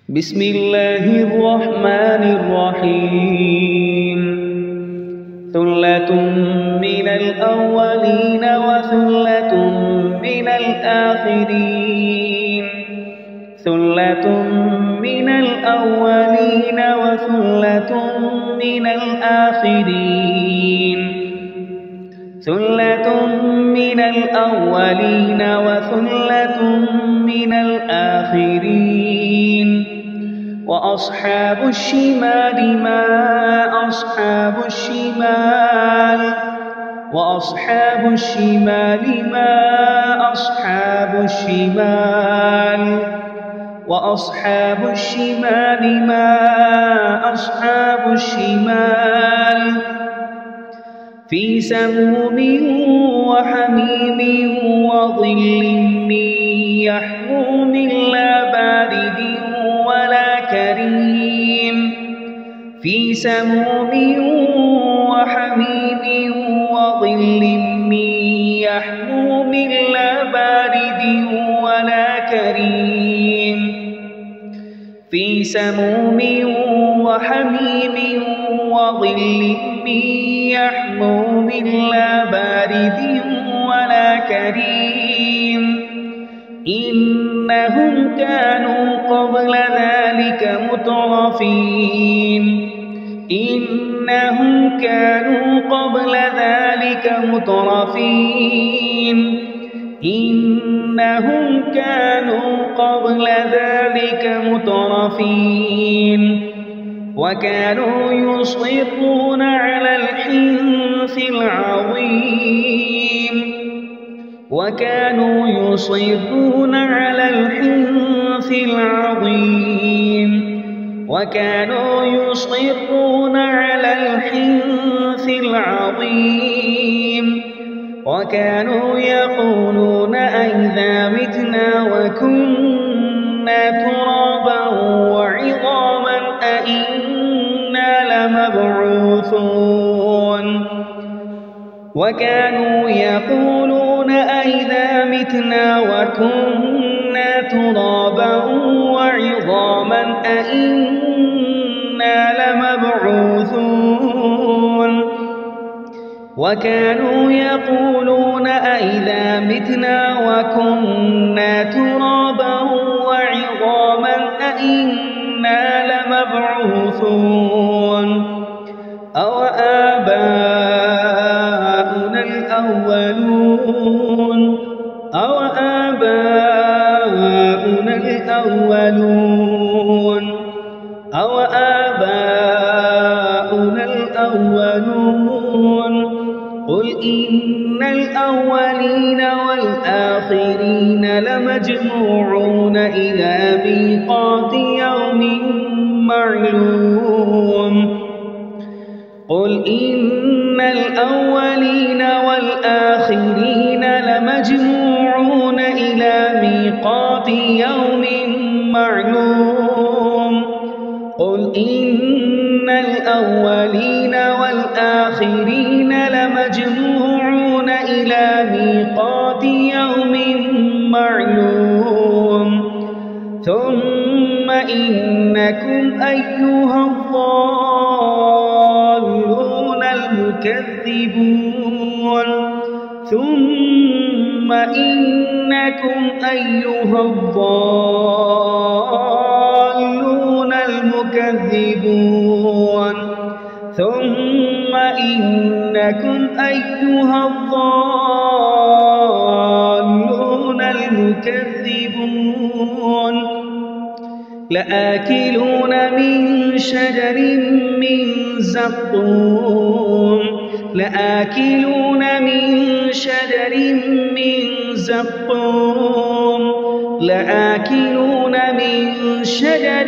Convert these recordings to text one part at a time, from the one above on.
بسم الله الرحمن الرحيم ثلة من الأولين وثلة من الآخرين ثلة من الأولين وثلة من الآخرين ثلة من الأولين وثلة من الآخرين وأصحاب الشمال ما أصحاب الشمال وأصحاب الشمال ما أصحاب الشمال وأصحاب الشمال ما أصحاب الشمال في سموم وحميم وظل من يحموم لا بارد ولا كريم في سموم وحميم وظل من يحموم لا بارد ولا كريم في سموم وحميم وظل من يحموم لا بارد ولا كريم إنهم كانوا قبل ذلك مترفين إنهم كانوا قبل ذلك مترفين إنهم كانوا قبل ذلك مترفين وكانوا يصرون على الحنث العظيم وكانوا يصرون على الحنث العظيم وكانوا يصرون على الحنث العظيم وكانوا يقولون أئذا متنا وكنا ترابا وعظاما أئنا لمبعوثون وكانوا يقولون أئذا متنا وكنا ترابا وعظاما أئنا لمبعوثون وكانوا يقولون أئذا متنا وكنا ترابا وعظاما أئنا لمبعوثون أوآباؤنا الأولون أوآباؤنا الأولون أوآباؤنا الأولون قل إن الأولين والآخرين لمجموعون إلى ميقات يوم معلوم قل إن الأولين والآخرين لمجموعون إلى ميقات يوم معلوم قل إن الأولين والآخرين لمجموعون إلى ميقات يوم معلوم ثم إنكم أيها الضالون المكذبون ثم إنكم أيها الضالون المكذبون ثم إنكم أيها الضالون المكذبون لآكلون من شجر من زقوم لآكلون من شجر من زقوم لآكلون من شجر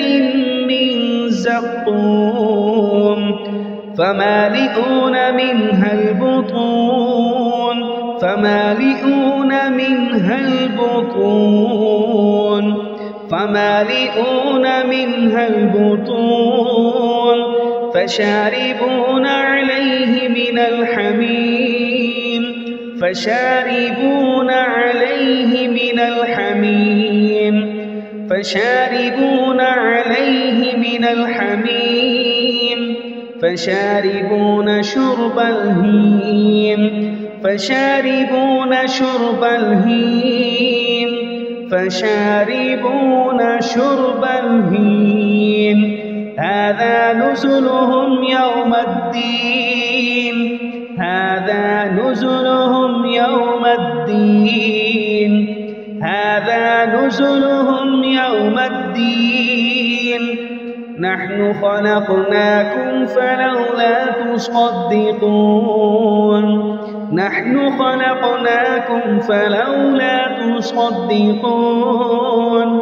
من زقوم فمالئون منها البطون فمالئون منها البطون فمالئون منها البطون فشاربون عليه من الحميم فشاربون عليه من الحميم فشاربون عليه من الحميم فشاربون شرب الهيم فشاربون شرب الهيم فشاربون شرب الهيم هذا نزلهم يوم الدين هذا نزلهم يوم الدين هذا نزلهم يوم الدين نحن خلقناكم فلولا تصدقون نحن خلقناكم فلولا تصدقون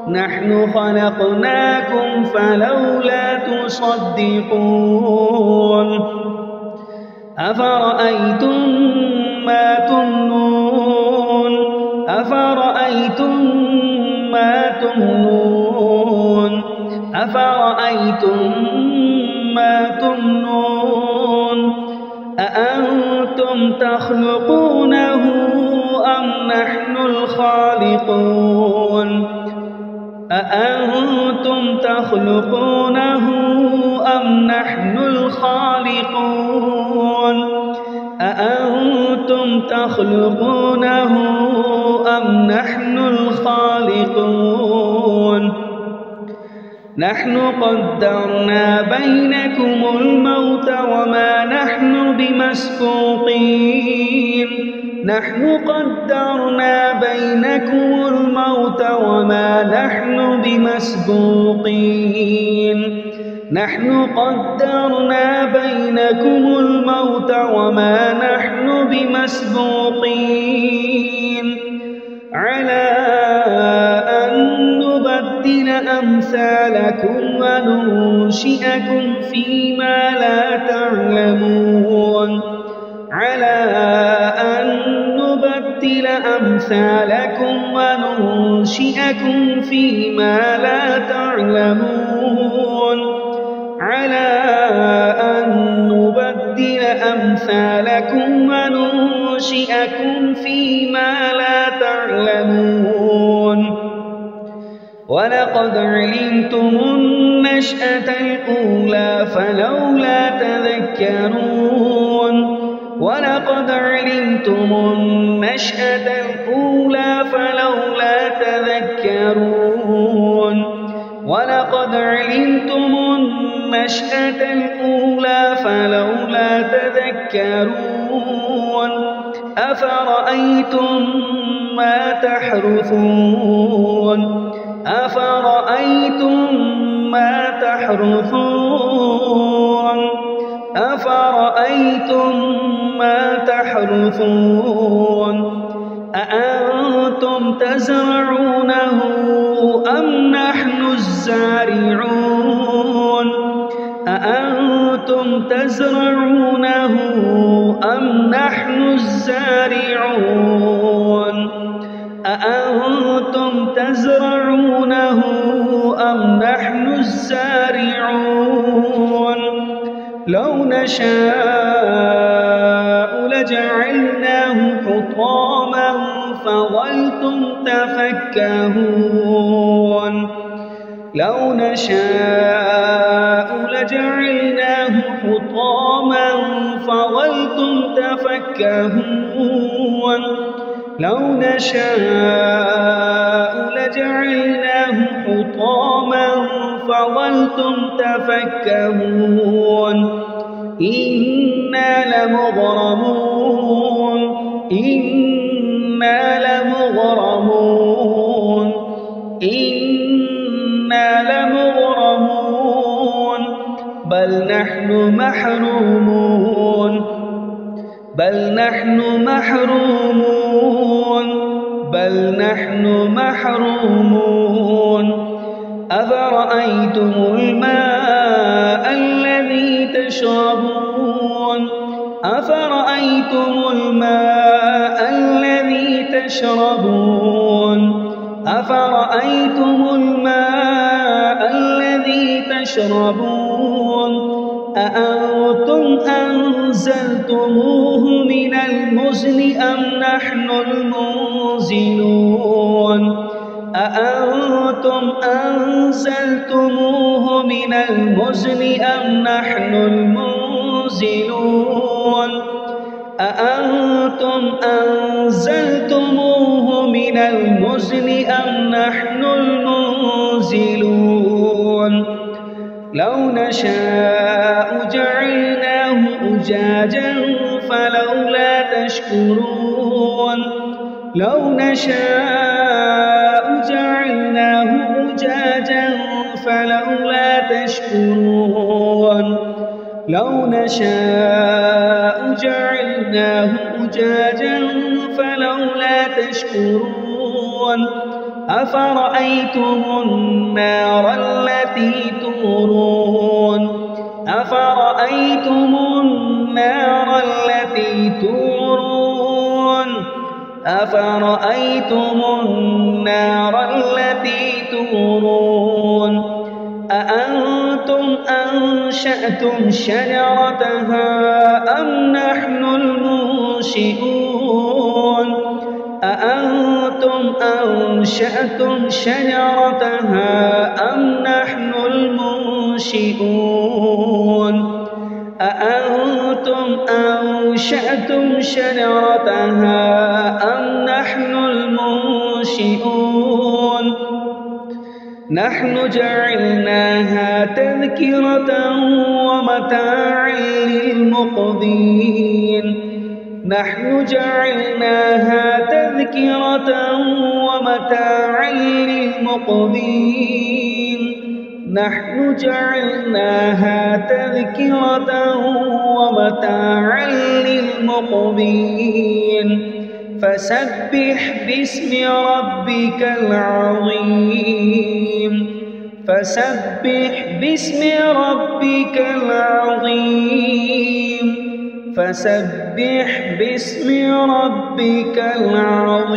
نحن خلقناكم فلولا تصدقون أفرأيتم ما تمنون أفرأيتم ما تمنون أفرأيتم ما تمنون أأنتم تخلقونه أم نحن الخالقون أأنتم تخلقونه أم نحن الخالقون أأنتم تخلقونه أم نحن الخالقون نحن قدرنا بينكم الموت وما نحن بمسبوقين نحن قدرنا بينكم الموت وما نحن بمسبوقين نحن قدرنا بينكم الموت وما نحن بمسبوقين على أن نبدل أمثالكم وننشئكم فيما لا تعلمون على أن نبدل أمثالكم وننشئكم فيما لا تعلمون على أن نبدل أمثالكم وننشئكم فيما لا تعلمون ولقد علمتم النشأة الأولى فلولا تذكرون ولقد علمتم النشأة الأولى فلولا تذكرون ولقد علمتم النشأة الأولى فلولا تذكرون أفرأيتم ما تحرثون أفرأيتم ما تحرثون أفرأيتم ما تحرثون أأنتم تزرعونه أم نحن الزارعون أأنتم تزرعونه أم نحن الزارعون أأنتم تزرعونه أم نحن الزارعون لو نشاء لجعلناه حطاما فظلتم تفكهون لو نشاء لجعلناه حطاما فظلتم تفكهون لو نشاء لجعلناه حطاما فظلتم تفكهون إنا لمغرمون إنا لمغرمون إنا لمغرمون بل نحن محرومون بل نحن محرومون بل نحن محرومون أفرأيتم الماء الذي تشربون أفرأيتم الماء الذي تشربون أفرأيتم الماء الذي تشربون أأنتم أنزلتموه من المزن أم نحن المنزلون أأنتم أنزلتموه من المزن أم نحن المنزلون أأنتم أنزلتموه من المزن أم نحن المنزلون لو نشاء جعلناه أجاجا فلولا تشكرون لو نشاء جعلناه أجاجا فلولا تشكرون لو نشاء جعلناه أجاجا فلولا تشكرون أفرأيتم النار التي تورون أفرأيتم النار التي تورون أفرأيتم النار التي تورون أأنتم أنشأتم شجرتها أم نحن المنشئون أأنتم أنشأتم شجرتها أم نحن المنشئون أأنتم أنشأتم شجرتها أم نحن المنشئون نحن جعلناها تذكرة ومتاعا للمقوين نحن جعلناها تذكرة ومتاعا للمقوين نحن جعلناها تذكرة ومتاعا للمقوين فسبح باسم ربك العظيم فسبح باسم ربك العظيم فسبح باسم ربك العظيم